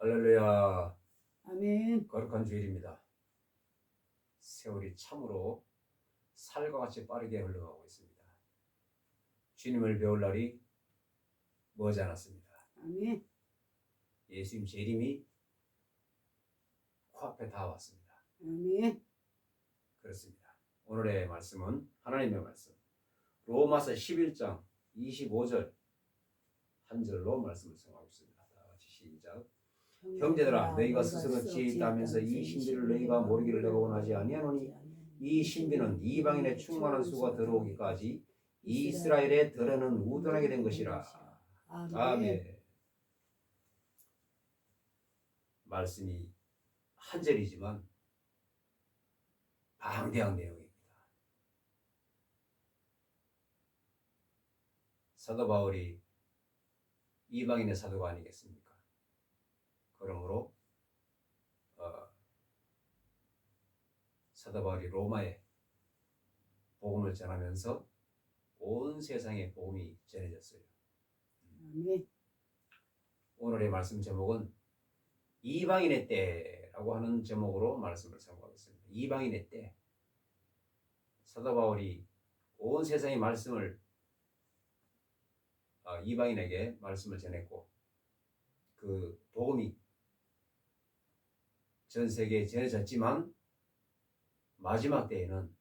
할렐루야. 아멘. 거룩한 주일입니다. 세월이 참으로 살과 같이 빠르게 흘러가고 있습니다. 주님을 배울 날이 머지 않았습니다. 아멘. 예수님 재림이 코앞에 다 왔습니다. 아멘. 그렇습니다. 오늘의 말씀은 하나님의 말씀. 로마서 11장 25절 한 절로 말씀을 성하고 있습니다. 다 같이 시작. 형제들아 너희가 스스로 지혜있다면서 이 신비를 너희가 모르기를 내가 원하지 아니하노니 이 신비는 이방인의 충만한 수가 들어오기까지 이스라엘에 들어는 우둔하게 된 것이라. 아멘. 말씀이 한 절이지만 방대한 내용입니다. 사도 바울이 이방인의 사도가 아니겠습니까? 그러므로 사도 바울이 로마에 복음을 전하면서 온 세상에 복음이 전해졌어요. 아멘. 오늘의 말씀 제목은 이방인의 때라고 하는 제목으로 말씀을 sam고하겠습니다. 이방인의 때. 사도 바울이 온 세상의 말씀을 이방인에게 말씀을 전했고 그 복음이 전 세계에 전해졌지만 마지막 때에는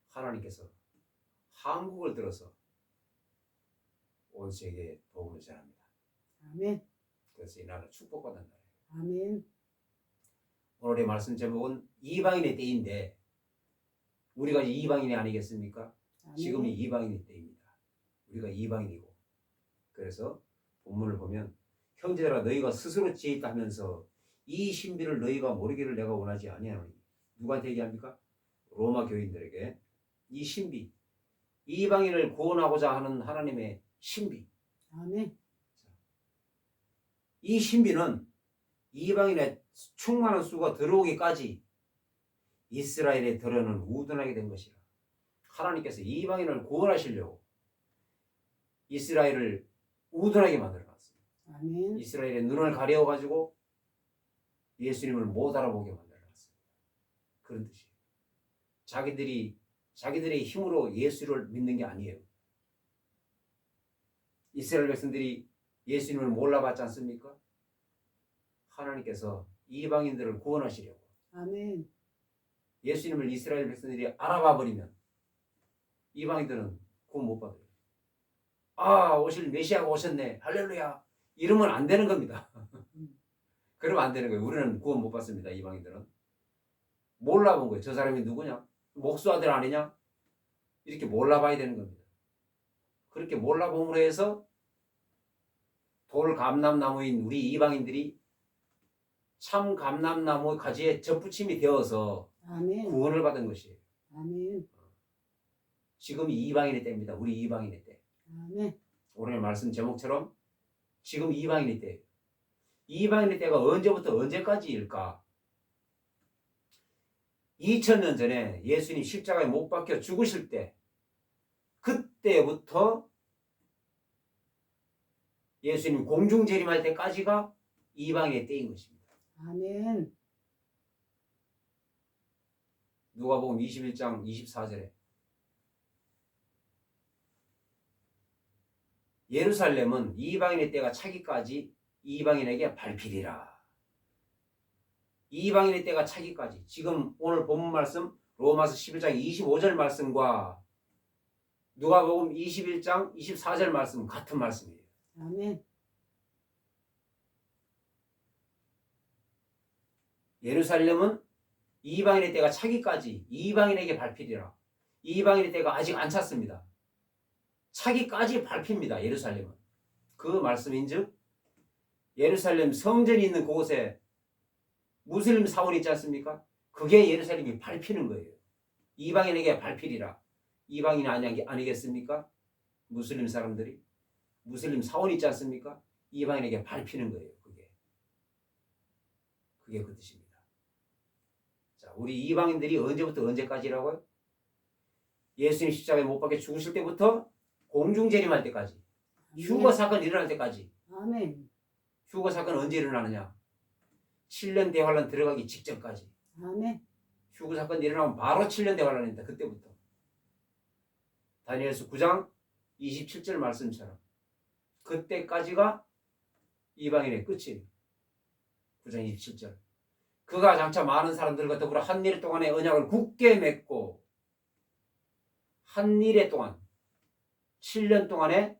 하나님께서 한국을 들어서 온 세계에 복음을 전합니다. 아멘. 그래서 이 나라는 축복받는 나라예요. 아멘. 오늘의 말씀 제목은 이방인의 때인데 우리가 이방인이 아니겠습니까? 아멘. 지금이 이방인의 때입니다. 우리가 이방인이고 그래서 본문을 보면 형제들아 너희가 스스로 지혜있다 하면서 이 신비를 너희가 모르기를 내가 원하지 아니하노니 누구한테 얘기합니까? 로마 교인들에게 이 신비 이방인을 구원하고자 하는 하나님의 신비 아멘. 이 신비는 이방인의 충만한 수가 들어오기까지 이스라엘에 들어는 우둔하게 된 것이라. 하나님께서 이방인을 구원하시려고 이스라엘을 우둔하게 만들어놨습니다. 아멘. 이스라엘의 눈을 가려가지고 예수님을 못 알아보게 만들어놨습니다. 그런 뜻이에요. 자기들의 힘으로 예수를 믿는 게 아니에요. 이스라엘 백성들이 예수님을 몰라봤지 않습니까? 하나님께서 이방인들을 구원하시려고 아멘. 예수님을 이스라엘 백성들이 알아봐 버리면 이방인들은 구원 못 받아요. 오실 메시아가 오셨네. 할렐루야. 이러면 안 되는 겁니다. 그러면 안 되는 거예요. 우리는 구원 못 받습니다. 이방인들은. 몰라본 거예요. 저 사람이 누구냐? 목수 아들 아니냐? 이렇게 몰라봐야 되는 겁니다. 그렇게 몰라봄으로 해서 돌 감람나무인 우리 이방인들이 참 감람나무 가지에 접붙임이 되어서 아멘. 구원을 받은 것이에요. 아멘. 지금이 이방인의 때입니다. 우리 이방인의 때. 아멘. 오늘 말씀 제목처럼 지금 이방인의 때예요. 이방인의 때가 언제부터 언제까지일까? 2000년 전에 예수님 십자가에 못 박혀 죽으실 때 그때부터 예수님 공중 재림할 때까지가 이방인의 때인 것입니다. 아멘. 누가복음 21장 24절에 예루살렘은 이방인의 때가 차기까지 이방인에게 밟히리라. 이방인의 때가 차기까지. 지금 오늘 본문 말씀 로마서 11장 25절 말씀과 누가복음 21장 24절 말씀 같은 말씀이에요. 아멘. 예루살렘은 이방인의 때가 차기까지 이방인에게 밟히리라. 이방인의 때가 아직 안 찼습니다. 차기까지 밟힙니다. 예루살렘은. 그 말씀인즉 예루살렘 성전이 있는 그곳에 무슬림 사원이 있지 않습니까? 그게 예루살렘이 밟히는 거예요. 이방인에게 밟히리라. 이방인이 아니겠습니까? 무슬림 사람들이. 무슬림 사원이 있지 않습니까? 이방인에게 밟히는 거예요. 그게 그 뜻입니다. 자, 우리 이방인들이 언제부터 언제까지라고요? 예수님 십자가에 못 박혀 죽으실 때부터 공중 재림할 때까지. 휴거 사건 일어날 때까지. 아멘. 휴거 사건 언제 일어나느냐? 7년 대환란 들어가기 직전까지. 아멘. 휴거 사건이 일어나면 바로 7년 대환란입니다. 그때부터. 다니엘서 9장 27절 말씀처럼 그때까지가 이방인의 끝이에요. 9장 27절. 그가 장차 많은 사람들과 더불어 한 일 동안의 언약을 굳게 맺고 한 일에 동안 7년 동안의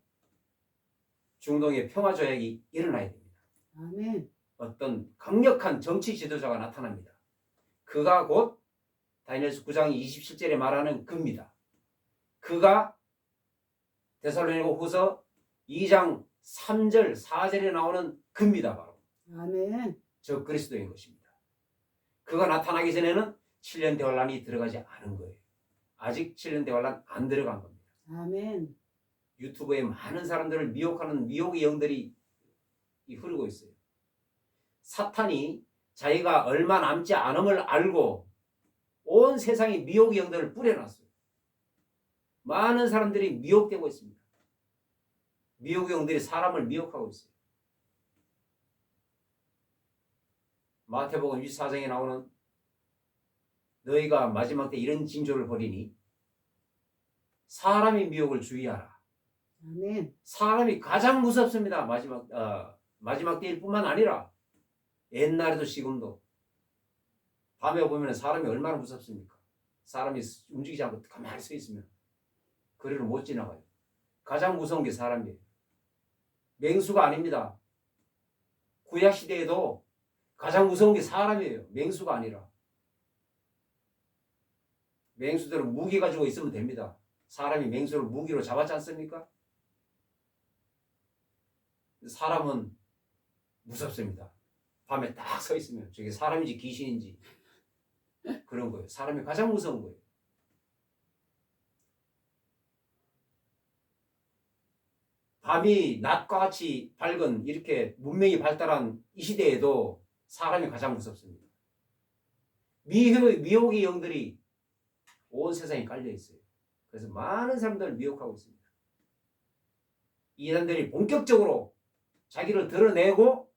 중동의 평화 조약이 일어나야 됩니다. 아멘. 어떤 강력한 정치 지도자가 나타납니다. 그가 곧 다니엘서 9장 27절에 말하는 그입니다. 그가 데살로니가 후서 2장 3절 4절에 나오는 그입니다. 바로 아멘. 저 그리스도인 것입니다. 그가 나타나기 전에는 7년 대환란이 들어가지 않은 거예요. 아직 7년 대환란 안 들어간 겁니다. 아멘. 유튜브에 많은 사람들을 미혹하는 미혹의 영들이 흐르고 있어요. 사탄이 자기가 얼마 남지 않음을 알고 온 세상에 미혹의 영들을 뿌려놨어요. 많은 사람들이 미혹되고 있습니다. 미혹의 영들이 사람을 미혹하고 있어요. 마태복음 24장에 나오는 너희가 마지막 때 이런 징조를 벌이니 사람의 미혹을 주의하라. 아멘. 사람이 가장 무섭습니다. 마지막 때일 뿐만 아니라 옛날에도 지금도 밤에 보면 사람이 얼마나 무섭습니까? 사람이 움직이지 않고 가만히 서 있으면 거리를 못 지나가요. 가장 무서운 게 사람이에요. 맹수가 아닙니다. 구약시대에도 가장 무서운 게 사람이에요. 맹수가 아니라. 맹수들은 무기 가지고 있으면 됩니다. 사람이 맹수를 무기로 잡았지 않습니까? 사람은 무섭습니다. 밤에 딱 서 있으면 저게 사람인지 귀신인지 그런 거예요. 사람이 가장 무서운 거예요. 밤이 낮과 같이 밝은 이렇게 문명이 발달한 이 시대에도 사람이 가장 무섭습니다. 미혹의 영들이 온 세상에 깔려 있어요. 그래서 많은 사람들을 미혹하고 있습니다. 이단들이 본격적으로 자기를 드러내고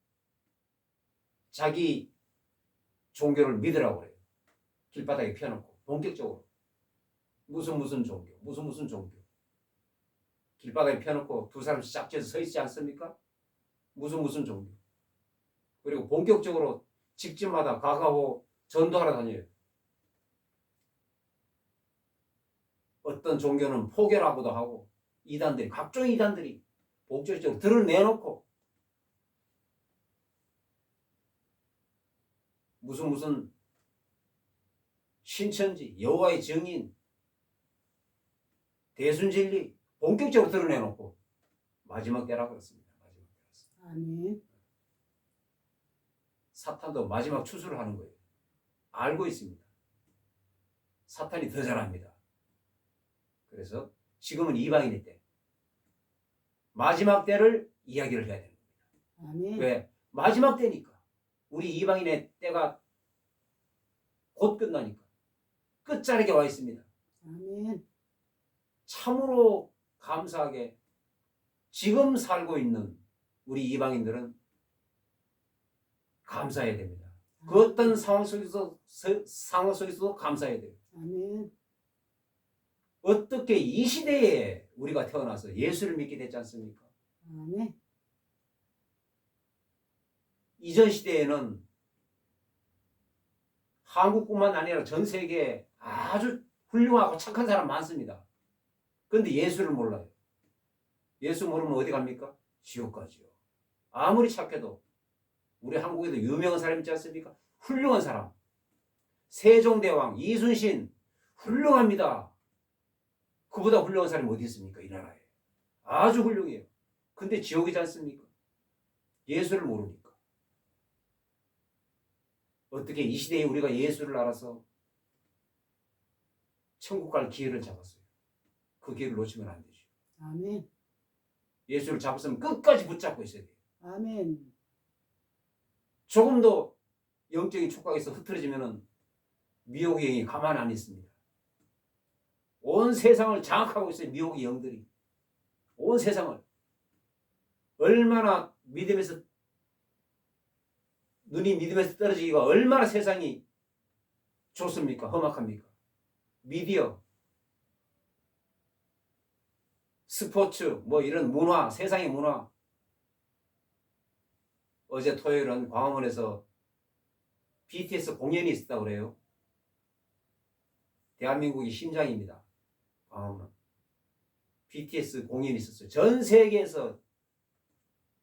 자기 종교를 믿으라고 그래요. 길바닥에 펴놓고 본격적으로 무슨 종교, 무슨 종교. 길바닥에 펴놓고 두 사람씩 짝지어서 서 있지 않습니까? 무슨 종교. 그리고 본격적으로 집집마다 가가고 전도하러 다녀요. 어떤 종교는 포교라고도 하고 이단들이 각종 이단들이 본격적으로 드러내놓고 무슨 신천지, 여호와의 증인, 대순진리 본격적으로 드러내놓고 마지막 때라고 그랬습니다. 마지막 때였습니다. 아멘. 사탄도 마지막 추수를 하는 거예요. 알고 있습니다. 사탄이 더 잘합니다. 그래서 지금은 이방인의 때, 마지막 때를 이야기를 해야 되는 겁니다. 아멘. 왜? 마지막 때니까. 우리 이방인의 때가 곧 끝나니까. 끝자락에 와 있습니다. 아멘. 참으로 감사하게 지금 살고 있는 우리 이방인들은 감사해야 됩니다. 그 어떤 상황 속에서도 감사해야 돼요. 아멘. 어떻게 이 시대에 우리가 태어나서 예수를 믿게 됐지 않습니까? 아멘. 이전 시대에는 한국뿐만 아니라 전 세계에 아주 훌륭하고 착한 사람 많습니다. 그런데 예수를 몰라요. 예수 모르면 어디 갑니까? 지옥 가지요. 아무리 착해도 우리 한국에도 유명한 사람 있지 않습니까? 훌륭한 사람. 세종대왕, 이순신 훌륭합니다. 그보다 훌륭한 사람이 어디 있습니까? 이 나라에. 아주 훌륭해요. 근데 지옥이지 않습니까? 예수를 모르니까. 어떻게 이 시대에 우리가 예수를 알아서 천국 갈 기회를 잡았어요. 그 기회를 놓치면 안 되죠. 아멘. 예수를 잡았으면 끝까지 붙잡고 있어야 돼요. 아멘. 조금도 영적인 촉각에서 흐트러지면 미혹의 영이 가만 안 있습니다. 온 세상을 장악하고 있어요. 미혹의 영들이. 온 세상을. 얼마나 믿음에서 눈이 믿음에서 떨어지기가 얼마나 세상이 좋습니까? 험악합니까? 미디어, 스포츠, 뭐 이런 문화, 세상의 문화. 어제 토요일은 광화문에서 BTS 공연이 있었다고 그래요. 대한민국의 심장입니다. 광화문. BTS 공연이 있었어요. 전 세계에서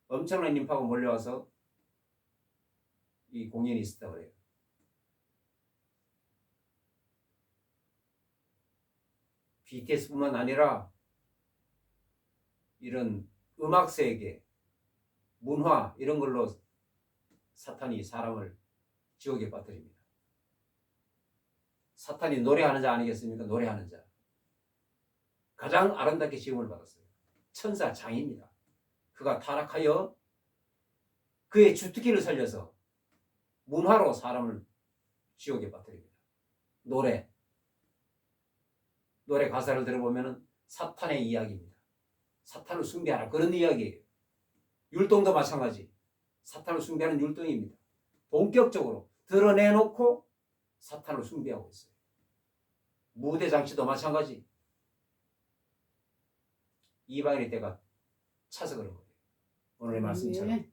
엄청난 인파가 몰려와서 이 공연이 있었다고 그래요. BTS뿐만 아니라 이런 음악 세계, 문화 이런 걸로 사탄이 사람을 지옥에 빠뜨립니다. 사탄이 노래하는 자 아니겠습니까? 노래하는 자. 가장 아름답게 지음을 받았어요. 천사 장입니다. 그가 타락하여 그의 주특기를 살려서 문화로 사람을 지옥에 빠뜨립니다. 노래 가사를 들어보면 사탄의 이야기입니다. 사탄을 숭배하라 그런 이야기예요. 율동도 마찬가지. 사탄을 숭배하는 율동입니다. 본격적으로 드러내놓고 사탄을 숭배하고 있어요. 무대 장치도 마찬가지. 이방인의 때가 차서 그런 거예요. 오늘의 말씀처럼.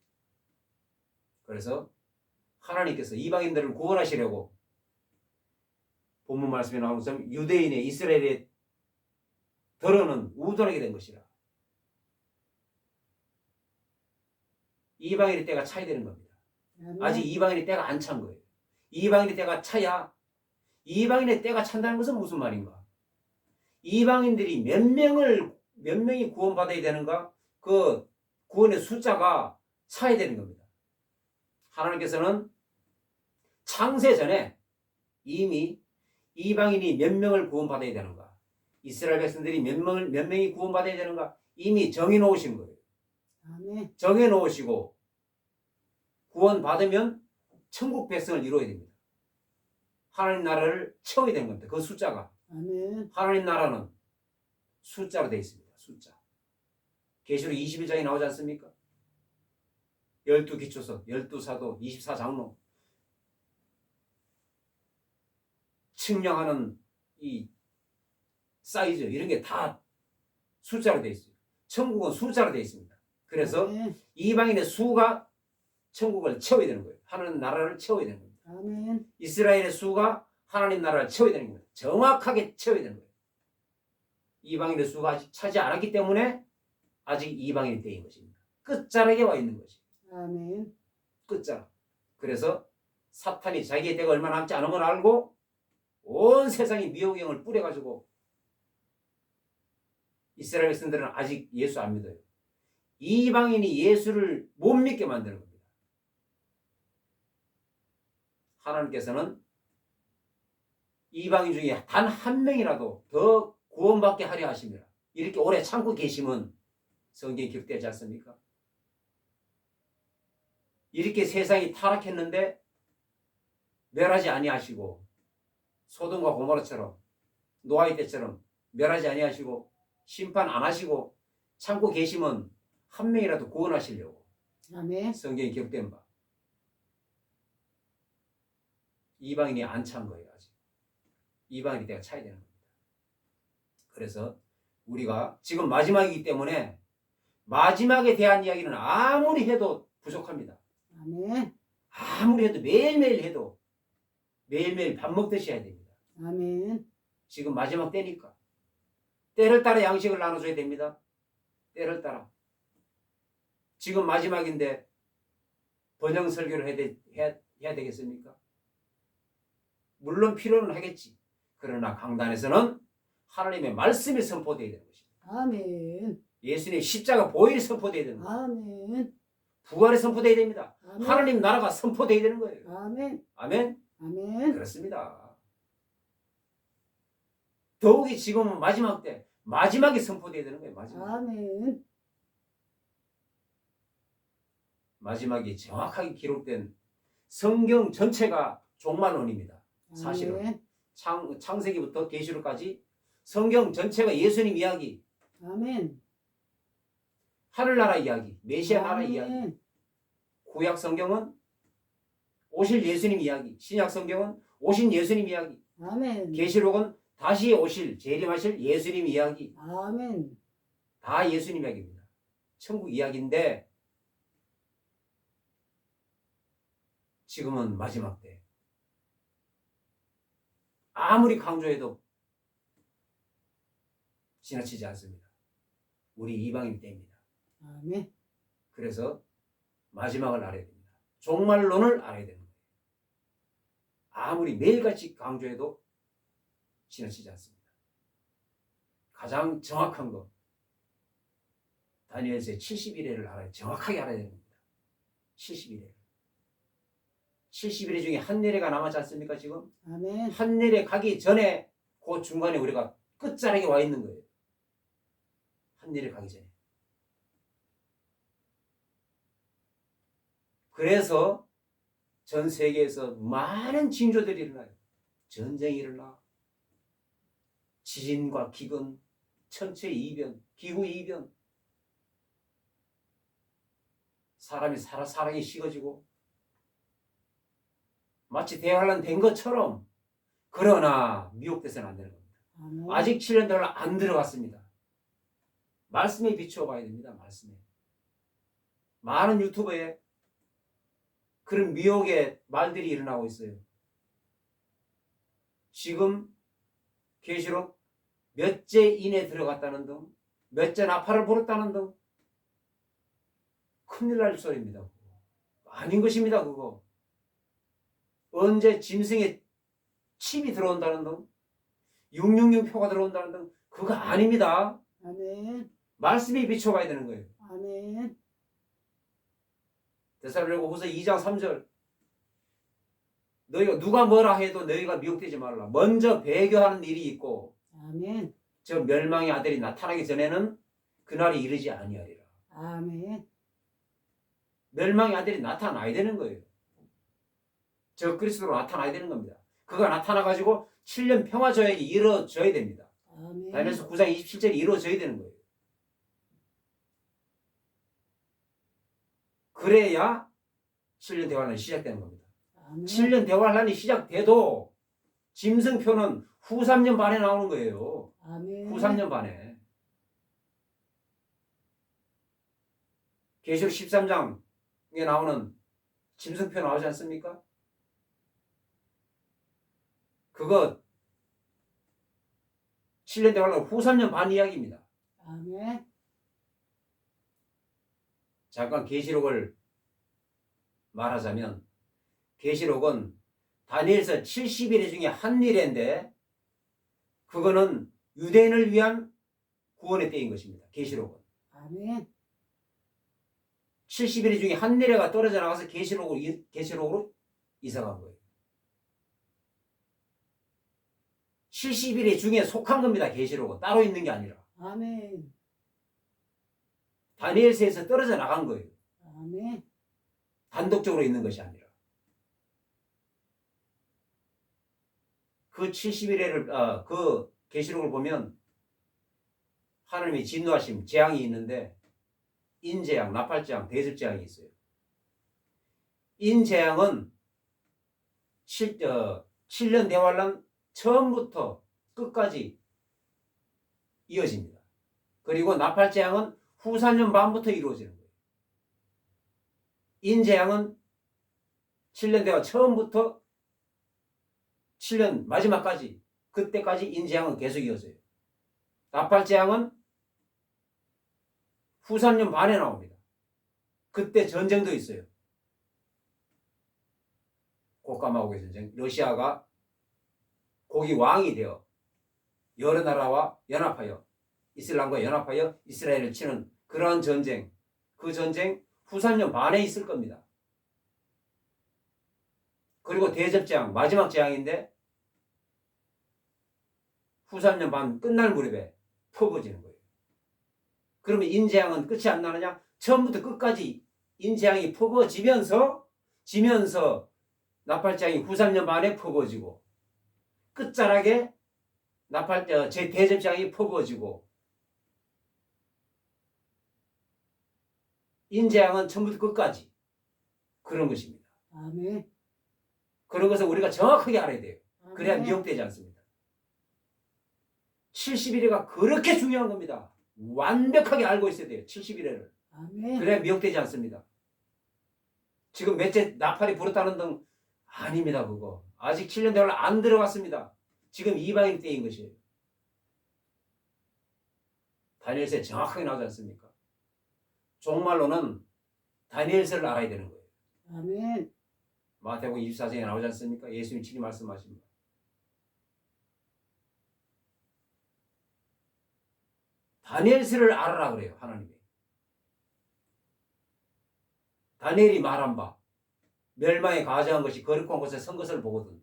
그래서 하나님께서 이방인들을 구원하시려고 본문 말씀에 나오는 것처럼 유대인의 이스라엘의 덜어는 우둔하게 된 것이라. 이방인의 때가 차야 되는 겁니다. 아직 이방인의 때가 안 찬 거예요. 이방인의 때가 차야. 이방인의 때가 찬다는 것은 무슨 말인가? 이방인들이 몇 명이 구원받아야 되는가? 그 구원의 숫자가 차야 되는 겁니다. 하나님께서는 창세 전에 이미 이방인이 몇 명을 구원받아야 되는가? 이스라엘 백성들이 몇 명이 구원받아야 되는가? 이미 정해놓으신 거예요. 아멘. 정해놓으시고 구원받으면 천국 백성을 이루어야 됩니다. 하나님 나라를 채워야 되는 겁니다. 그 숫자가. 아멘. 하나님 나라는 숫자로 되어 있습니다. 숫자. 계시록 21장에 나오지 않습니까? 12기초석, 12사도, 24장로. 측량하는 이 사이즈 이런 게 다 숫자로 되어 있어요. 천국은 숫자로 되어 있습니다. 그래서 아멘. 이방인의 수가 천국을 채워야 되는 거예요. 하나님 나라를 채워야 되는 겁니다. 아멘. 이스라엘의 수가 하나님 나라를 채워야 되는 거예요. 정확하게 채워야 되는 거예요. 이방인의 수가 아직 차지 않았기 때문에 아직 이방인의 때인 것입니다. 끝자락에 와 있는 것이. 아멘. 끝자락. 그래서 사탄이 자기의 때가 얼마 남지 않은 걸 알고 온 세상에 미혹의 영을 뿌려가지고 이스라엘 백성들은 아직 예수 안 믿어요. 이방인이 예수를 못 믿게 만드는 겁니다. 하나님께서는 이방인 중에 단 한 명이라도 더 구원받게 하려 하십니다. 이렇게 오래 참고 계시면 성경에 기록되지 않습니까? 이렇게 세상이 타락했는데 멸하지 아니하시고 소돔과 고모라처럼 노아의 때처럼 멸하지 아니하시고 심판 안 하시고 참고 계시면 한 명이라도 구원하시려고 아멘. 성경에 기록된 바. 이방인이 안 찬 거예요. 아직. 이방인이 때가 차야 되는 겁니다. 그래서 우리가 지금 마지막이기 때문에 마지막에 대한 이야기는 아무리 해도 부족합니다. 아멘. 아무리 해도 매일매일 해도 매일매일 밥 먹듯이 해야 됩니다. 아멘. 지금 마지막 때니까. 때를 따라 양식을 나눠줘야 됩니다. 때를 따라. 지금 마지막인데 번영 설교를 해야 되겠습니까? 물론 필요는 하겠지. 그러나 강단에서는 하나님의 말씀이 선포되어야 되는 것입니다. 아멘. 예수님의 십자가 보혈이 선포되어야 되는 것입니다. 아멘. 부활이 선포되어야 됩니다. 아멘. 하나님 나라가 선포되어야 되는 거예요. 아멘. 아멘? 아멘. 그렇습니다. 더욱이 지금은 마지막 때 마지막에 선포되어야 되는 거예요. 아멘. 마지막에 정확하게 기록된 성경 전체가 종말론입니다. 사실은 창세기부터 계시록까지 성경 전체가 예수님 이야기, 아멘. 하늘나라 이야기, 메시아 나라 아멘. 이야기. 구약 성경은 오실 예수님 이야기, 신약 성경은 오신 예수님 이야기, 아멘. 계시록은 다시 오실 재림하실 예수님 이야기, 아멘. 다 예수님 이야기입니다. 천국 이야기인데 지금은 마지막 때. 아무리 강조해도 지나치지 않습니다. 우리 이방인 때입니다. 아멘. 그래서 마지막을 알아야 됩니다. 종말론을 알아야 되는 거예요. 아무리 매일같이 강조해도 지나치지 않습니다. 가장 정확한 거 다니엘서의 70일회를 알아야 정확하게 알아야 되는 겁니다. 70일회. 70일회 중에 한 내례가 남았지 않습니까 지금? 아멘. 한 내례 가기 전에 그 중간에 우리가 끝자락에 와 있는 거예요. 한 내례 가기 전에. 그래서 전 세계에서 많은 징조들이 일어나요. 전쟁이 일어나, 지진과 기근, 천체 이변, 기후 이변, 사람이 사랑이 식어지고 마치 대환란 된 것처럼. 그러나 미혹돼서는 안 되는 겁니다. 아멘. 아직 7년 동안 안 들어갔습니다. 말씀에 비추어 봐야 됩니다. 말씀에. 많은 유튜버에 그런 미혹의 말들이 일어나고 있어요. 지금 계시록 몇째 인에 들어갔다는 등, 몇째 나팔을 불었다는 등 큰일 날 소리입니다. 아닌 것입니다. 그거. 언제 짐승의 칩이 들어온다는 등, 666표가 들어온다는 등 그거 아닙니다. 아멘. 말씀에 비춰봐야 되는 거예요. 아멘. 데살로니가후서 2장 3절. 너희가 누가 뭐라 해도 너희가 미혹되지 말라. 먼저 배교하는 일이 있고 아멘. 저 멸망의 아들이 나타나기 전에는 그날이 이르지 아니하리라. 아멘. 멸망의 아들이 나타나야 되는 거예요. 저 그리스도로 나타나야 되는 겁니다. 그가 나타나가지고 7년 평화조약이 이루어져야 됩니다. 아멘. 다니엘서 9장 27절이 이루어져야 되는 거예요. 그래야 7년 대환란이 시작되는 겁니다. 아멘. 7년 대환란이 시작돼도 짐승표는 후 3년 반에 나오는 거예요. 아멘. 후 3년 반에. 계시록 13장에 나오는 짐승표 나오지 않습니까? 그거 7년 대환란 후 3년 반 이야기입니다. 아멘. 잠깐 계시록을 말하자면 계시록은 다니엘서 70일 중에 한 일인데 그거는 유대인을 위한 구원의 때인 것입니다. 계시록은. 아멘. 70일 중에 한 내려가 떨어져 나가서 계시록으로 이사간 거예요. 70일 중에 속한 겁니다. 계시록은 따로 있는 게 아니라. 아멘. 다니엘서에서 떨어져 나간 거예요. 아멘. 단독적으로 있는 것이 아니라. 그 71회를 그 계시록을 보면 하나님의 진노하심 재앙이 있는데 인재앙, 나팔재앙, 대접재앙이 있어요. 인재앙은 7년 대환란 처음부터 끝까지 이어집니다. 그리고 나팔재앙은 후 3년 반부터 이루어지는 거예요. 인재앙은 7년 대환 처음부터 7년 마지막까지 그때까지 인재앙은 계속 이어져요. 나팔재앙은 후 3년 반에 나옵니다. 그때 전쟁도 있어요. 곡감마고의 전쟁. 러시아가 거기 왕이 되어 여러 나라와 연합하여 이슬람과 연합하여 이스라엘을 치는 그러한 전쟁. 그 전쟁 후 3년 반에 있을 겁니다. 그리고 대접재앙, 마지막 재앙인데 후 3년 반 끝날 무렵에 퍼부어지는 거예요. 그러면 인재앙은 끝이 안 나느냐? 처음부터 끝까지 인재앙이 퍼부어지면서 나팔재앙이 후 3년 반에 퍼부어지고 끝자락에 제 대접재앙이 퍼부어지고 인재앙은 처음부터 끝까지 그런 것입니다. 아멘. 그런 것을 우리가 정확하게 알아야 돼요. 그래야 아멘. 미혹되지 않습니다. 70일회가 그렇게 중요한 겁니다. 완벽하게 알고 있어야 돼요. 70일회를. 아멘. 그래야 미혹되지 않습니다. 지금 몇째 나팔이 불었다는 등 아닙니다. 그거. 아직 7년 대화를 안 들어갔습니다. 지금 이방인 때인 것이에요. 다니엘서에 정확하게 나오지 않습니까? 종말로는 다니엘서를 알아야 되는 거예요. 아멘. 마태복음 24장에 나오지 않습니까? 예수님 친히 말씀하십니다. 다니엘서를 알아라 그래요. 하나님이. 다니엘이 말한 바 멸망에 가져간 것이 거룩한 곳에 선 것을 보거든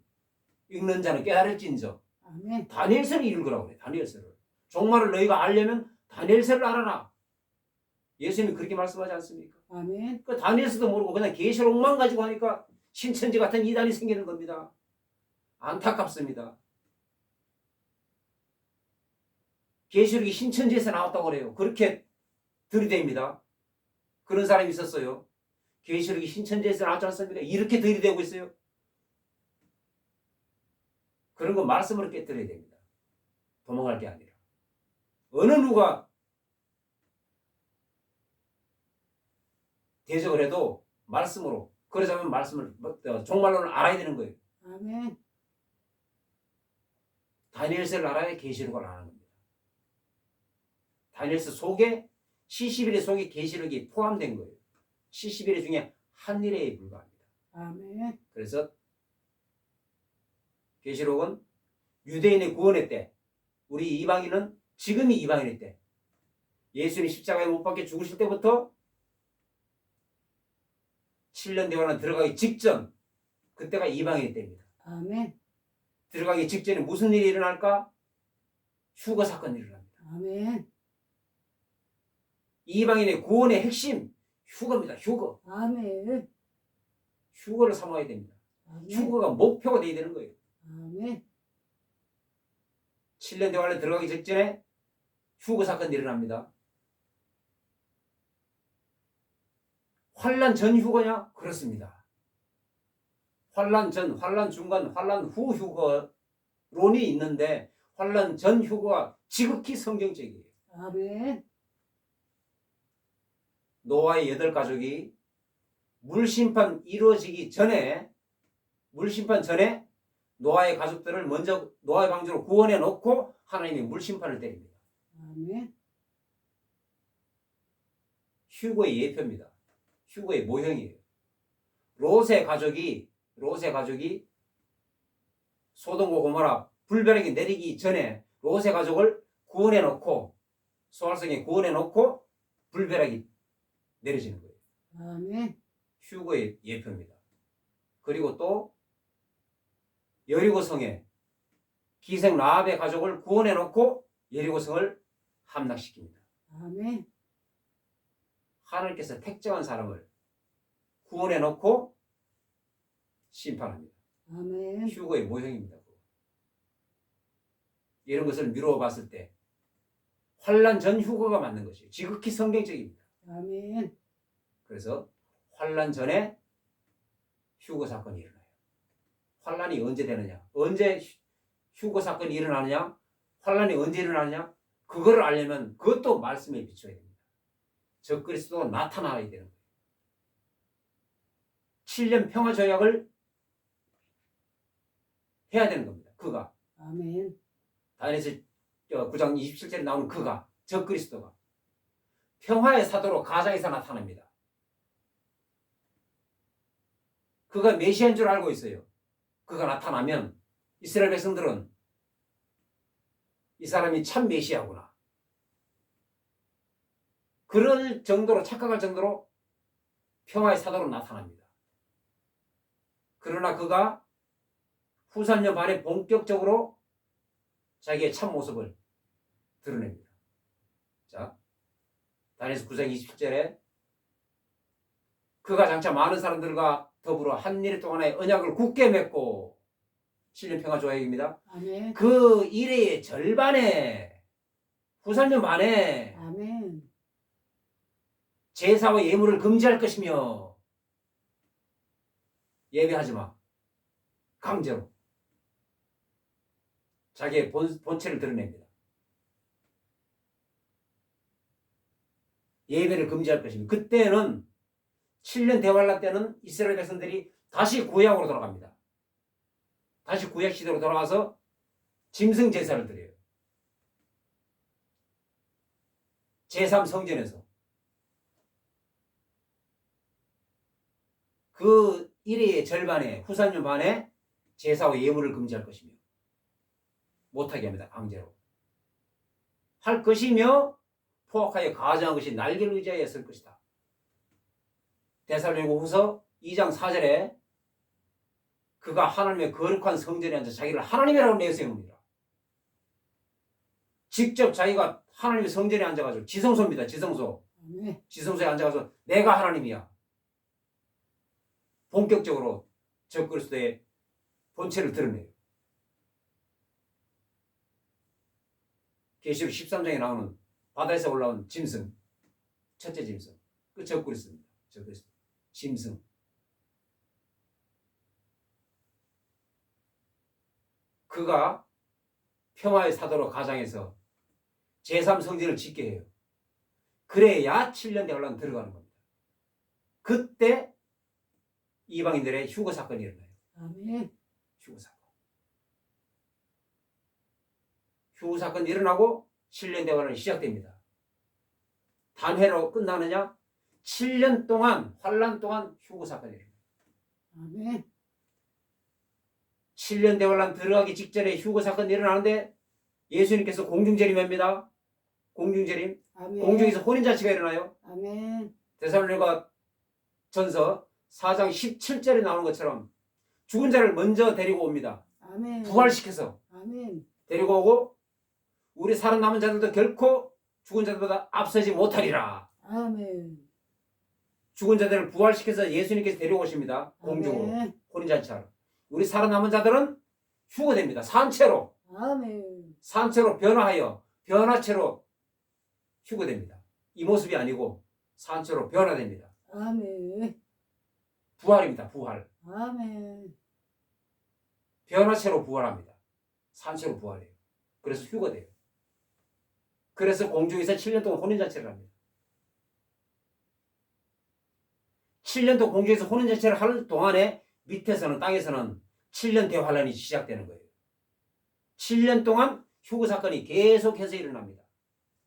읽는 자는 깨달을진저. 아멘. 다니엘서를 읽으라고 그래. 다니엘서를. 종말을 너희가 알려면 다니엘서를 알아라. 예수님이 그렇게 말씀하지 않습니까? 아멘. 그 다니엘서도 모르고 그냥 계시록만 가지고 하니까 신천지 같은 이단이 생기는 겁니다. 안타깝습니다. 계시록이 신천지에서 나왔다고 그래요. 그렇게 들이댑니다. 그런 사람이 있었어요. 계시록이 신천지에서 나왔지 않습니까? 이렇게 들이대고 있어요. 그런 거 말씀으로 깨뜨려야 됩니다. 도망갈 게 아니라. 어느 누가 대적을 해도 말씀으로, 그러자면 말씀을 종말론을 알아야 되는 거예요. 아멘. 다니엘서를 알아야 계시록을 아는 겁니다. 다니엘서 속에 70일의 속에 계시록이 포함된 거예요. 70일 중에 한 일에 불과합니다. 아멘. 그래서 계시록은 유대인의 구원의 때, 우리 이방인은 지금이 이방인의 때, 예수님 십자가에 못 박혀 죽으실 때부터 7년 대환란 들어가기 직전, 그때가 이방인의 때입니다. 아멘. 들어가기 직전에 무슨 일이 일어날까? 휴거 사건이 일어납니다. 아멘. 이방인의 구원의 핵심, 휴거입니다. 휴거. 아멘. 휴거를 삼아야 됩니다. 아멘. 휴거가 목표가 되어야 되는 거예요. 아멘. 7년 대환란 들어가기 직전에 휴거 사건이 일어납니다. 환란 전 휴거냐? 그렇습니다. 환란 전, 환란 중간, 환란 후 휴거론이 있는데 환란 전 휴거가 지극히 성경적이에요. 아멘. 노아의 8가족이 물심판 이루어지기 전에, 물심판 전에 노아의 가족들을 먼저 노아의 방주로 구원해 놓고 하나님이 물심판을 때립니다. 아멘. 휴거의 예표입니다. 휴거의 모형이에요. 롯의 가족이 소돔과 고모라 불벼락이 내리기 전에 롯의 가족을 구원해 놓고, 소알성에 구원해 놓고 불벼락이 내려지는 거예요. 아멘. 휴거의 예표입니다. 그리고 또 여리고성에 기생 라합의 가족을 구원해 놓고 여리고성을 함락시킵니다. 아멘. 하나님께서 택정한 사람을 구원해 놓고 심판합니다. 아멘. 휴거의 모형입니다. 이런 것을 미루어 봤을 때 환란 전 휴거가 맞는 것이에요. 지극히 성경적입니다. 아멘. 그래서 환란 전에 휴거 사건이 일어나요. 환란이 언제 되느냐? 언제 휴거 사건이 일어나느냐? 환란이 언제 일어나느냐? 그거를 알려면 그것도 말씀에 비춰야 됩니다. 적그리스도가 나타나야 되는 거예요. 7년 평화 조약을 해야 되는 겁니다. 그가. 아멘. 다니엘서 9장 27절에 나오는 그가, 적그리스도가 평화의 사도로 가장에서 나타납니다. 그가 메시아인 줄 알고 있어요. 그가 나타나면 이스라엘 백성들은 이 사람이 참 메시아구나, 그럴 정도로 착각할 정도로 평화의 사도로 나타납니다. 그러나 그가 후 3년 반에 본격적으로 자기의 참 모습을 드러냅니다. 자, 다니엘서 9장 27절에 그가 장차 많은 사람들과 더불어 한 일 동안의 언약을 굳게 맺고 7년 평화 조약입니다. 아멘. 그 일의 절반에 후 3년 만에 아멘. 제사와 예물을 금지할 것이며 예배하지 마. 강제로 자기의 본체를 드러냅니다. 예배를 금지할 것입니다. 그때는 7년 대환란 때는 이스라엘 백성들이 다시 구약으로 돌아갑니다. 다시 구약 시대로 돌아가서 짐승 제사를 드려요. 제3성전에서 그 일의 절반에 후산년 반에 제사와 예물을 금지할 것이며 못하게 합니다. 강제로 할 것이며 포악하여 가증한 것이 날개를 의지하여 쓸 것이다. 데살로니가후서 2장 4절에 그가 하나님의 거룩한 성전에 앉아 자기를 하나님이라고 내세웁니다. 직접 자기가 하나님의 성전에 앉아가지고 지성소입니다. 지성소. 아멘. 지성소에 앉아가서 내가 하나님이야. 본격적으로 적그리스도의 본체를 드러내요. 계시록 13장에 나오는 바다에서 올라온 짐승, 첫째 짐승, 그 적그리스도입니다. 적그리스도, 짐승. 그가 평화의 사도로 가장해서 제3성전을 짓게 해요. 그래야 7년 대환란 들어가는 겁니다. 그때 이방인들의 휴거 사건이 일어나요. 아멘. 휴거 사건. 휴거 사건이 일어나고 7년 대환란이 시작됩니다. 단회로 끝나느냐? 7년 동안 환란 동안 휴거 사건이 일어나요. 아멘. 7년 대환란 들어가기 직전에 휴거 사건이 일어나는데 예수님께서 공중재림합니다. 공중재림. 아멘. 공중에서 혼인잔치가 일어나요. 아멘. 데살로니가 전서 4장 17절에 나오는 것처럼 죽은 자를 먼저 데리고 옵니다. 아멘. 부활시켜서 아멘. 데리고 오고 우리 살아남은 자들도 결코 죽은 자들보다 앞서지 못하리라. 아멘. 죽은 자들을 부활시켜서 예수님께서 데려오십니다. 공중으로. 아멘. 혼인잔치하러. 우리 살아남은 자들은 휴거됩니다. 산채로. 아멘. 산채로 변화하여 변화체로 휴거됩니다. 이 모습이 아니고 산채로 변화됩니다. 아멘. 부활입니다. 부활. 아멘. 변화체로 부활합니다. 산채로 부활해요. 그래서 휴거돼요. 그래서 공중에서 7년 동안 혼인잔치를 합니다. 7년 동안 공중에서 혼인잔치를 하는 동안에 밑에서는 땅에서는 7년 대환란이 시작되는 거예요. 7년 동안 휴거 사건이 계속해서 일어납니다.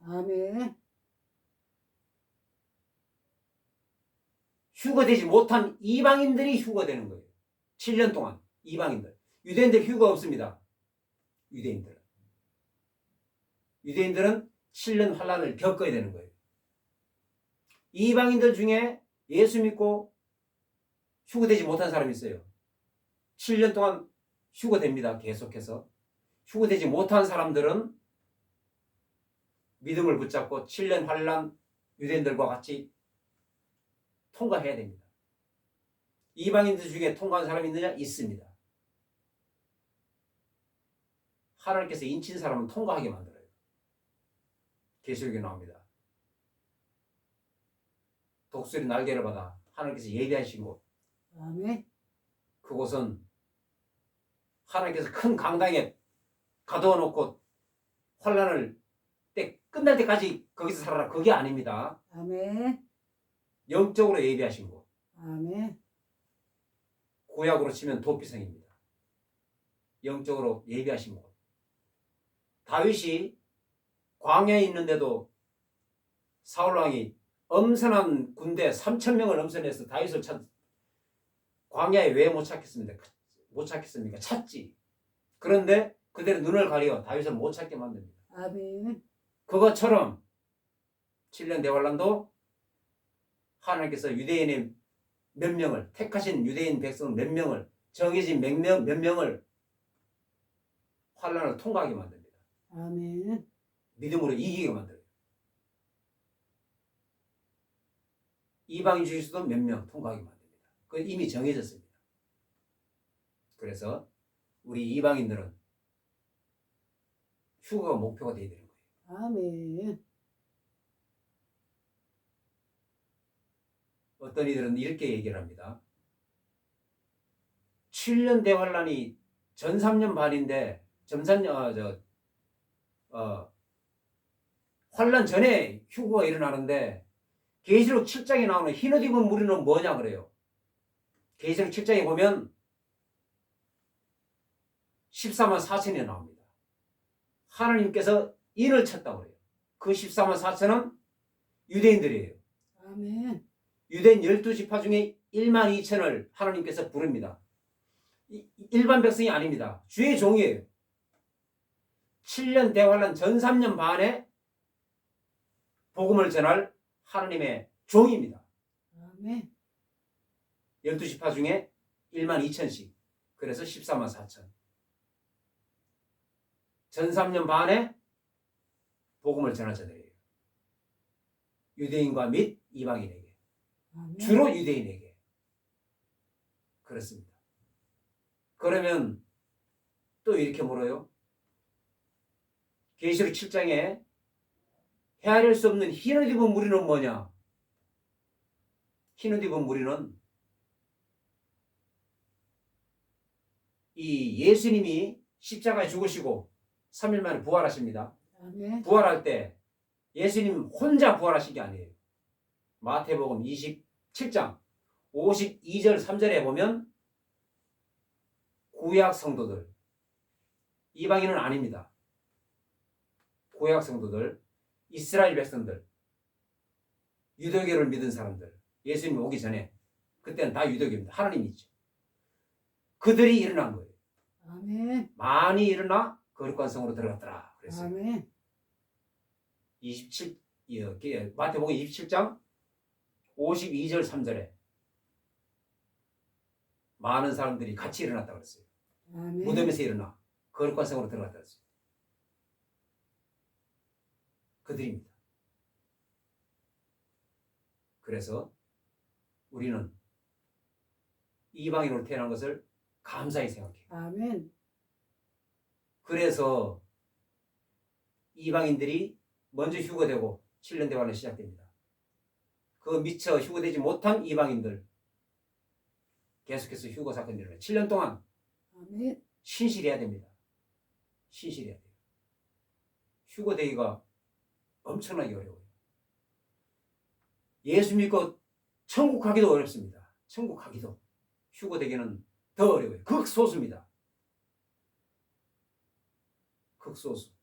아멘. 휴거되지 못한 이방인들이 휴거되는 거예요. 7년 동안 이방인들. 유대인들 휴거 없습니다. 유대인들은 7년 환란을 겪어야 되는 거예요. 이방인들 중에 예수 믿고 휴거되지 못한 사람이 있어요. 7년 동안 휴거됩니다. 계속해서. 휴거되지 못한 사람들은 믿음을 붙잡고 7년 환란 유대인들과 같이 통과해야 됩니다. 이방인들 중에 통과한 사람이 있느냐? 있습니다. 하나님께서 인친 사람은 통과하게 만들어요. 계시록에 나옵니다. 독수리 날개를 받아 하나님께서 예비하신 곳. 아멘. 그곳은 하나님께서 큰 강당에 가두어 놓고 환란을 끝날 때까지 거기서 살아라. 그게 아닙니다. 아멘. 영적으로 예비하신 곳. 아멘. 구약으로 치면 도피성입니다. 영적으로 예비하신 곳. 다윗이 광야에 있는데도 사울왕이 엄선한 군대 3,000명을 엄선해서 다윗을 광야에 왜 못 찾겠습니까? 찾지. 그런데 그대로 눈을 가려 다윗을 못 찾게 만듭니다. 아멘. 그것처럼 7년 대환란도 하나님께서 유대인의 몇 명을 택하신 유대인 백성 몇 명을 정해진 몇 명을 환란을 통과하게 만듭니다. 아멘. 믿음으로 이기게 만들어요. 이방인 중에서도 몇 명 통과하게 만듭니다. 그건 이미 정해졌습니다. 그래서 우리 이방인들은 휴거가 목표가 되어야 되는 거예요. 아멘. 어떤 이들은 이렇게 얘기를 합니다. 7년 대환란이 전 3년 반인데 환란 전에 휴거가 일어나는데 계시록 7장에 나오는 흰옷 입은 무리는 뭐냐 그래요. 계시록 7장에 보면 14만 4천이 나옵니다. 하나님께서 인을 쳤다고 그래요. 그 14만 4천은 유대인들이에요. 아멘. 유대인 12지파 중에 1만 2천을 하나님께서 부릅니다. 일반 백성이 아닙니다. 주의 종이에요. 7년 대환란 전 3년 반에 복음을 전할 하나님의 종입니다. 아멘. 12지파 중에 1만 2천씩. 그래서 14만 4천. 전 3년 반에 복음을 전할 자들이에요. 유대인과 및 이방인에게. 아멘. 주로 유대인에게. 그렇습니다. 그러면 또 이렇게 물어요. 계시록 7장에 헤아릴 수 없는 흰옷 입은 무리는 뭐냐? 흰옷 입은 무리는 이 예수님이 십자가에 죽으시고 3일 만에 부활하십니다. 아멘. 부활할 때 예수님 혼자 부활하신 게 아니에요. 마태복음 27장 52절 3절에 보면 구약 성도들, 이방인은 아닙니다. 구약 성도들, 이스라엘 백성들, 유대교를 믿은 사람들, 예수님이 오기 전에 그때는 다 유대교입니다. 하나님이죠. 그들이 일어난 거예요. 아멘. 많이 일어나 거룩한 성으로 들어갔더라. 그랬어요. 아멘. 27 마태복음 27장 52절 3절에 많은 사람들이 같이 일어났다고 그랬어요. 아멘. 무덤에서 일어나 거룩한 성으로 들어갔다 그랬어요. 그들입니다. 그래서 우리는 이방인으로 태어난 것을 감사히 생각해요. 아멘. 그래서 이방인들이 먼저 휴거되고 7년 대환이 시작됩니다. 그 미처 휴거되지 못한 이방인들 계속해서 휴거 사건이 일어나요. 7년 동안 아멘. 신실해야 됩니다. 신실해야 돼요. 휴거되기가 엄청나게 어려워요. 예수 믿고 천국 가기도 어렵습니다. 천국 가기도 휴거되기는 더 어려워요. 극소수입니다. 극소수.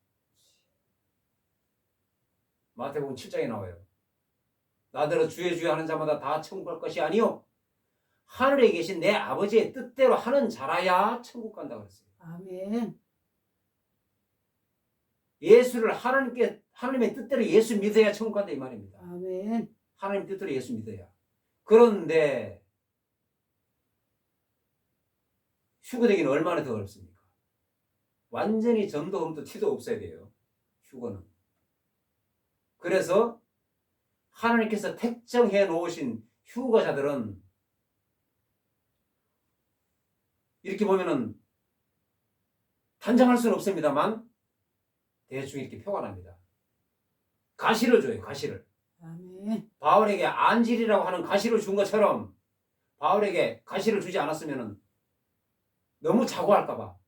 마태복음 7장에 나와요. 나더러 주의 주의 하는 자마다 다 천국 갈 것이 아니요 하늘에 계신 내 아버지의 뜻대로 하는 자라야 천국 간다고 그랬어요. 아멘. 예수를 하나님의 뜻대로 예수 믿어야 천국 간다 이 말입니다. 아멘. 하나님 뜻대로 예수 믿어야. 그런데 휴거되기는 얼마나 더 어렵습니까? 완전히 점도 흠도 티도 없어야 돼요. 휴거는. 그래서 하나님께서 택정해 놓으신 휴거자들은 이렇게 보면은 단정할 수는 없습니다만 대충 이렇게 표가 납니다. 가시를 줘요. 가시를. 아멘. 바울에게 안질이라고 하는 가시를 준 것처럼 바울에게 가시를 주지 않았으면 너무 자고할까봐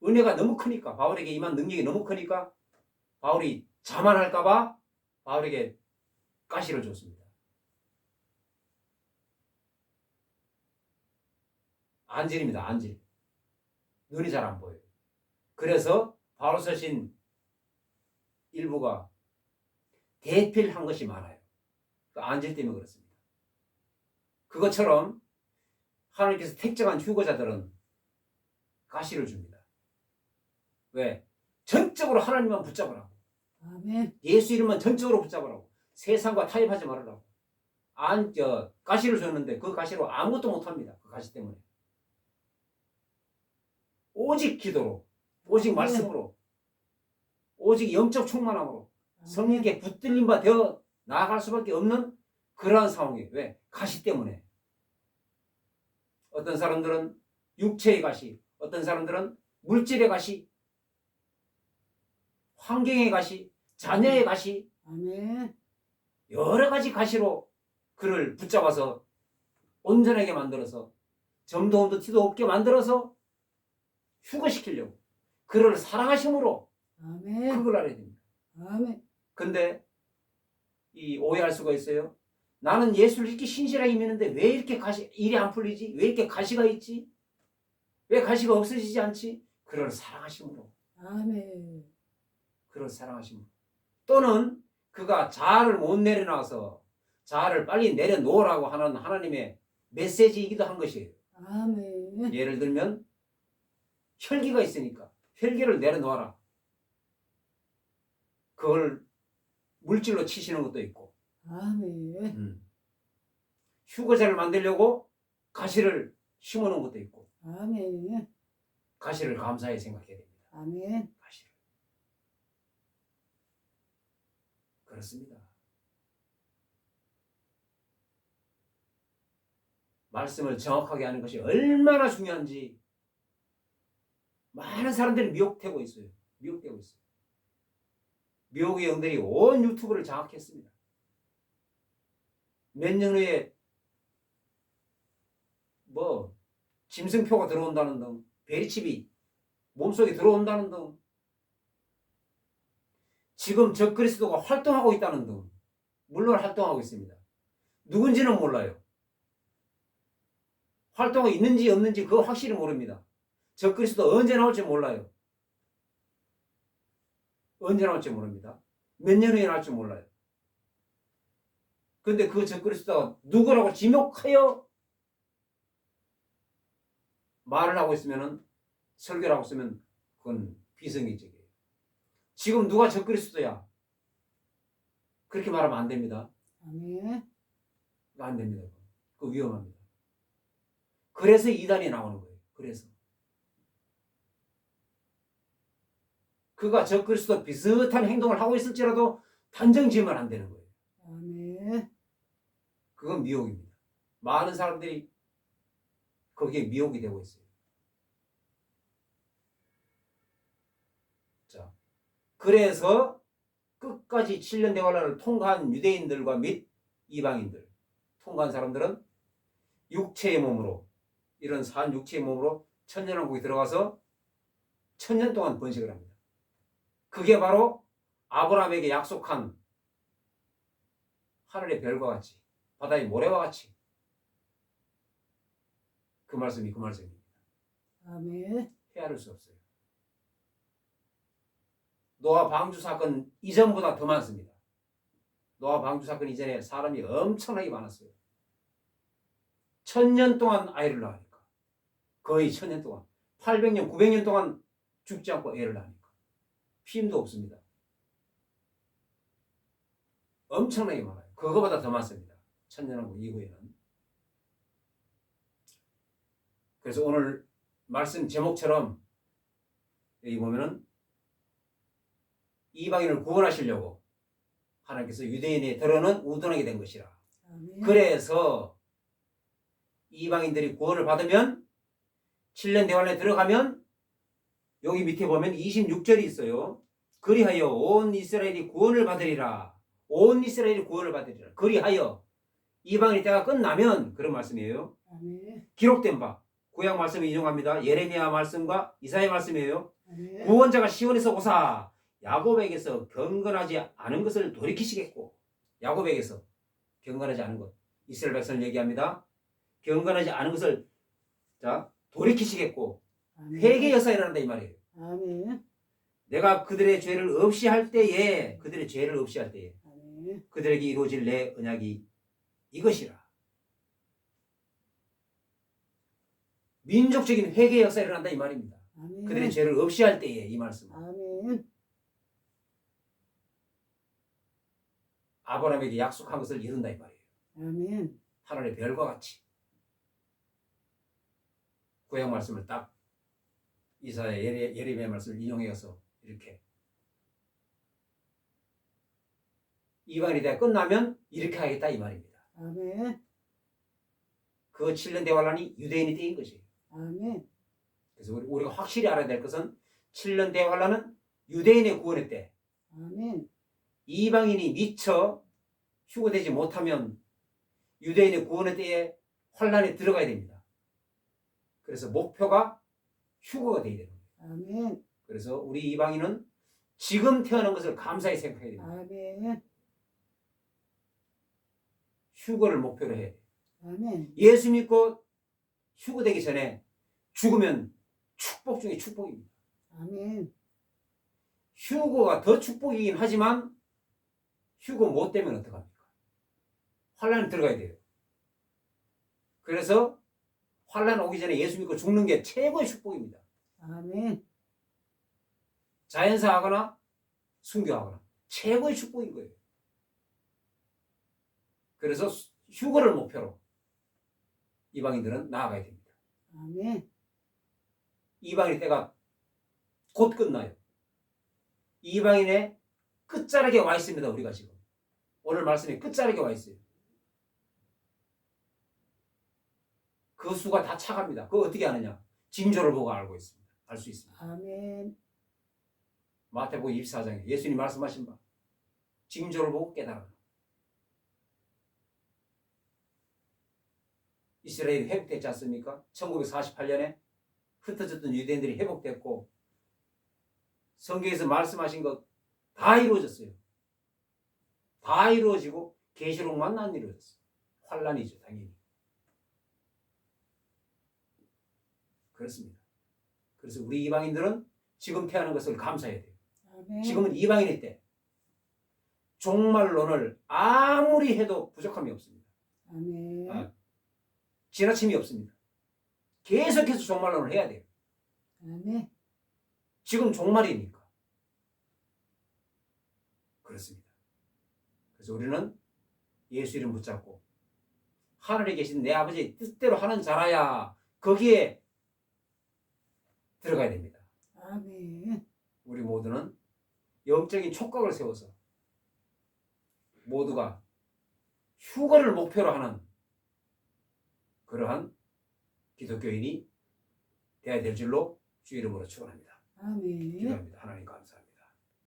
은혜가 너무 크니까 바울에게 임한 능력이 너무 크니까 바울이 자만할까봐 바울에게 가시를 줬습니다. 안질입니다. 안질. 눈이 잘 안 보여요. 그래서 바울 서신 일부가 대필한 것이 많아요. 그 안질 때문에 그렇습니다. 그것처럼 하나님께서 택정한 휴거자들은 가시를 줍니다. 왜? 전적으로 하나님만 붙잡으라고. 아멘. 예수 이름만 전적으로 붙잡으라고. 세상과 타협하지 말으라고. 가시를 줬는데 그 가시로 아무것도 못합니다. 그 가시 때문에. 오직 기도로, 오직 말씀으로, 오직 영적 충만함으로 성령께 붙들림 바 되어 나아갈 수밖에 없는 그러한 상황이에요. 왜? 가시 때문에. 어떤 사람들은 육체의 가시, 어떤 사람들은 물질의 가시, 환경의 가시, 자녀의 가시, 아멘. 여러 가지 가시로 그를 붙잡아서 온전하게 만들어서 점도 홈도 티도 없게 만들어서 휴거시키려고 그를 사랑하심으로 아멘. 그걸 알아야 됩니다. 아멘. 근데 이 오해할 수가 있어요. 나는 예수를 이렇게 신실하게 믿는데 왜 이렇게 일이 안 풀리지? 왜 이렇게 가시가 있지? 왜 가시가 없어지지 않지? 그를 사랑하심으로. 아멘. 그를 사랑하심으로. 또는 그가 자아를 못 내려놔서 자아를 빨리 내려놓으라고 하는 하나님의 메시지이기도 한 것이에요. 아멘. 예를 들면 혈기가 있으니까 혈기를 내려놓아라. 그걸 물질로 치시는 것도 있고 아멘. 휴거자를 만들려고 가시를 심어놓은 것도 있고 아멘. 가시를 감사히 생각해야 됩니다. 아멘. 가시를. 그렇습니다. 말씀을 정확하게 하는 것이 얼마나 중요한지 많은 사람들이 미혹되고 있어요. 미혹되고 있어요. 미혹의 영들이 온 유튜브를 장악했습니다. 몇 년 후에 뭐 짐승표가 들어온다는 등 베리칩이 몸속에 들어온다는 등 지금 적그리스도가 활동하고 있다는 등 물론 활동하고 있습니다. 누군지는 몰라요. 활동이 있는지 없는지 그거 확실히 모릅니다. 적그리스도 언제 나올지 몰라요. 언제 나올지 모릅니다. 몇 년 후에 나올지 몰라요. 근데 그 적그리스도가 누구라고 지목하여 말을 하고 있으면은 설교를 하고 있으면 그건 비성경적이에요. 지금 누가 적그리스도야? 그렇게 말하면 안 됩니다. 아멘. 안 됩니다. 그거 위험합니다. 그래서 이단이 나오는 거예요. 그래서 그가 적그리스도 비슷한 행동을 하고 있을지라도 단정 지으면 안 되는 거예요. 아멘. 그건 미혹입니다. 많은 사람들이 거기에 미혹이 되고 있어요. 자, 그래서 끝까지 7년 대환란을 통과한 유대인들과 및 이방인들, 통과한 사람들은 육체의 몸으로, 이런 산 육체의 몸으로 천년왕국에 들어가서 천년 동안 번식을 합니다. 그게 바로 아브라함에게 약속한 하늘의 별과 같이, 바다의 모래와 같이, 그 말씀이 그 말씀입니다. 아멘. 헤아릴 수 없어요. 노아 방주 사건 이전보다 더 많습니다. 노아 방주 사건 이전에 사람이 엄청나게 많았어요. 1000년 동안 아이를 낳으니까. 거의 1000년 동안. 800년, 900년 동안 죽지 않고 애를 낳으니까. 피임도 없습니다. 엄청나게 많아요. 그거보다 더 많습니다. 1000년왕국 이후에는. 그래서 오늘 말씀 제목처럼 여기 보면은 이방인을 구원하시려고 하나님께서 유대인의 들어는 우둔하게 된 것이라. 아멘. 그래서 이방인들이 구원을 받으면 7년 대환란에 들어가면 여기 밑에 보면 26절이 있어요. 그리하여 온 이스라엘이 구원을 받으리라. 온 이스라엘이 구원을 받으리라. 그리하여 이방인의 때가 끝나면 그런 말씀이에요. 아멘. 기록된 바 구약 말씀을 인용합니다. 예레미야 말씀과 이사야 말씀이에요. 아멘. 구원자가 시온에서 오사 야곱에게서 경건하지 않은 것을 돌이키시겠고, 야곱에게서 경건하지 않은 것, 이스라엘 백성을 얘기합니다. 경건하지 않은 것을 돌이키시겠고 아멘. 회개 역사가 일어난다 이 말이에요. 아멘. 내가 그들의 죄를 없이 할 때에, 그들의 죄를 없이 할 때에 아멘. 그들에게 이루어질 내 언약이 이것이라. 민족적인 회개 역사가 일어난다 이 말입니다. 아멘. 그들의 죄를 없이 할 때에 이 말씀. 아멘. 아브라함에게 약속한 것을 이룬다 이 말이에요. 아멘. 하늘의 별과 같이. 구약 말씀을 딱 이사야 예레미야 말씀을 인용해서 이렇게 이방인이 다 끝나면 이렇게 하겠다 이 말입니다. 아멘. 그 7년 대환란이 유대인이 때인 것이에요. 아멘. 그래서 우리가 확실히 알아야 될 것은 7년 대환란은 유대인의 구원의 때, 아멘. 이방인이 미처 휴거되지 못하면 유대인의 구원의 때에 환란에 들어가야 됩니다. 그래서 목표가 휴거가 되어야 되는 거예요. 아멘. 그래서 우리 이방인은 지금 태어난 것을 감사히 생각해야 됩니다. 아멘. 휴거를 목표로 해야 돼요. 아멘. 예수 믿고 휴거되기 전에 죽으면 축복 중에 축복입니다. 아멘. 휴거가 더 축복이긴 하지만 휴거 못 되면 어떡합니까? 환란에 들어가야 돼요. 그래서 환란 오기 전에 예수 믿고 죽는 게 최고의 축복입니다. 아멘. 자연사하거나 순교하거나 최고의 축복인 거예요. 그래서 휴거를 목표로 이방인들은 나아가야 됩니다. 아멘. 이방인 때가 곧 끝나요. 이방인의 끝자락에 와 있습니다. 우리가 지금 오늘 말씀에 끝자락에 와 있어요. 그 수가 다 차갑니다. 그거 어떻게 아느냐? 징조를 보고 알고 있습니다. 알 수 있습니다. 아멘. 마태복음 24장에 예수님 말씀하신 바 징조를 보고 깨달아라. 이스라엘이 회복됐지 않습니까? 1948년에 흩어졌던 유대인들이 회복됐고 성경에서 말씀하신 것 다 이루어졌어요. 다 이루어지고 계시록만 안 이루어졌어요. 환란이죠, 당연히. 그렇습니다. 그래서 우리 이방인들은 지금 태어난 것을 감사해야 돼요. 아멘. 지금은 이방인일 때 종말론을 아무리 해도 부족함이 없습니다. 아멘. 아, 지나침이 없습니다. 계속해서 종말론을 해야 돼요. 아멘. 지금 종말이니까. 그렇습니다. 그래서 우리는 예수 이름 붙잡고 하늘에 계신 내 아버지의 뜻대로 하는 자라야 거기에 들어가야 됩니다. 아멘. 우리 모두는 영적인 촉각을 세워서 모두가 휴거를 목표로 하는 그러한 기독교인이 되어야 될 줄로 주 이름으로 축원합니다. 아멘. 기도합니다. 하나님 감사합니다.